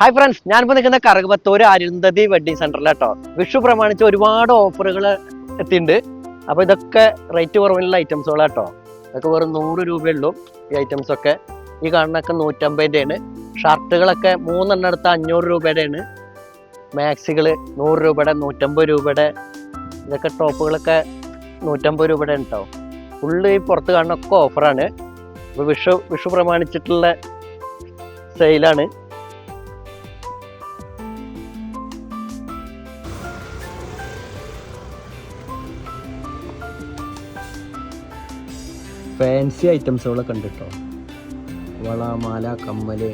Hi friends, ഞാനിപ്പോൾ നിൽക്കുന്ന Karukapputhur Arundhati wedding സെന്ററിലാട്ടോ. Vishu പ്രമാണിച്ച് ഒരുപാട് ഓഫറുകൾ എത്തിയിട്ടുണ്ട്. അപ്പോൾ ഇതൊക്കെ റേറ്റ് കുറവിലുള്ള ഐറ്റംസുകളാട്ടോ. ഇതൊക്കെ വെറും 100 രൂപയുള്ളൂ ഈ ഐറ്റംസ് ഒക്കെ. ഈ കാണുന്നൊക്കെ 150-ൻ്റെയാണ്. ഷർട്ടുകളൊക്കെ 3 എടുത്ത 500 രൂപയുടെയാണ്. മാക്സികൾ 100 രൂപയുടെ, 150 രൂപയുടെ. ഇതൊക്കെ ടോപ്പുകളൊക്കെ 150 രൂപയുടെ കേട്ടോ. ഫുള്ള് ഈ പുറത്ത് കാണുന്നൊക്കെ ഓഫറാണ്. അപ്പോൾ വിഷു പ്രമാണിച്ചിട്ടുള്ള സെയിലാണ്. ഫാൻസി ഐറ്റംസുകളൊക്കെ ഉണ്ട് കേട്ടോ. വള, മാല, കമ്മല്,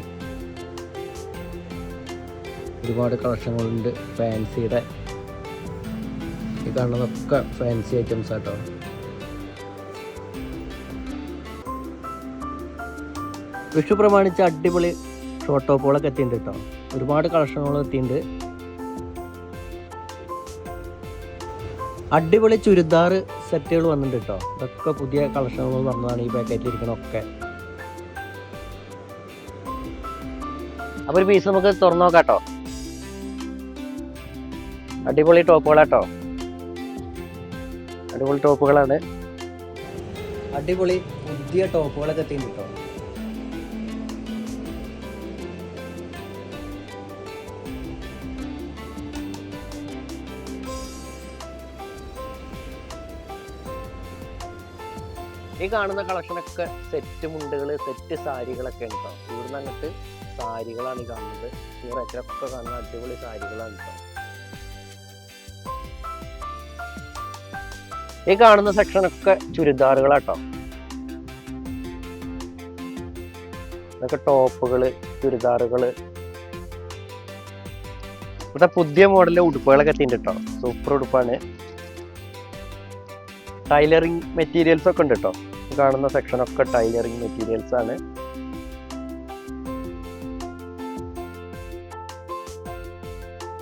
ഒരുപാട് കളക്ഷനുകളുണ്ട് ഫാൻസിയുടെ. ഈ കാണുന്നതൊക്കെ ഫാൻസി ഐറ്റംസ് ആട്ടോ. വിഷു പ്രമാണിച്ച് അടിപൊളി ഷോർട്ട് ടോപ്പുകളൊക്കെ എത്തിയിട്ടുണ്ട് കേട്ടോ. ഒരുപാട് കളക്ഷനുകൾ എത്തിയിട്ടുണ്ട്. അടിപൊളി ചുരിദാർ സെറ്റുകൾ വന്നിട്ടുണ്ട് കേട്ടോ. ഇതൊക്കെ പുതിയ കളക്ഷനുകൾ വന്നതാണ് ഈ പാക്കറ്റിൽ ഇരിക്കണമൊക്കെ. അപ്പോൾ ഒരു പീസ് നമുക്ക് തുറന്നു നോക്കാം കേട്ടോ. അടിപൊളി ടോപ്പുകളാട്ടോ. അടിപൊളി ടോപ്പുകളാണ്. അടിപൊളി പുതിയ ടോപ്പുകളൊക്കെ എത്തിയിട്ടുണ്ട് കേട്ടോ. ഈ കാണുന്ന കളക്ഷനൊക്കെ സെറ്റ് മുണ്ടുകൾ, സെറ്റ് സാരികളൊക്കെ ഉണ്ട് കേട്ടോ. ഇവിടുന്ന് അങ്ങോട്ട് സാരികളാണ് ഈ കാണുന്നത്. ഈ റേറ്റിലൊക്കെ കാണുന്ന അടിപൊളി സാരികളാണ് കേട്ടോ. ഈ കാണുന്ന സെക്ഷനൊക്കെ ചുരിദാറുകളാട്ടോ. ഇതൊക്കെ ടോപ്പുകള്, ചുരിദാറുകള്. ഇവിടെ പുതിയ മോഡലിലെ ഉടുപ്പുകളൊക്കെ എത്തിയിട്ടുണ്ട് കേട്ടോ. സൂപ്പർ ഉടുപ്പാണ്. ടൈലറിങ് മെറ്റീരിയൽസ് ഒക്കെ ഉണ്ട് കേട്ടോ. കാണുന്ന സെക്ഷനൊക്കെ ടൈലറിങ് മെറ്റീരിയൽസ് ആണ്.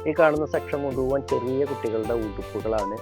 ഈ കാണുന്ന സെക്ഷൻ മുഴുവൻ ചെറിയ കുട്ടികളുടെ ഉടുപ്പുകളാണ്.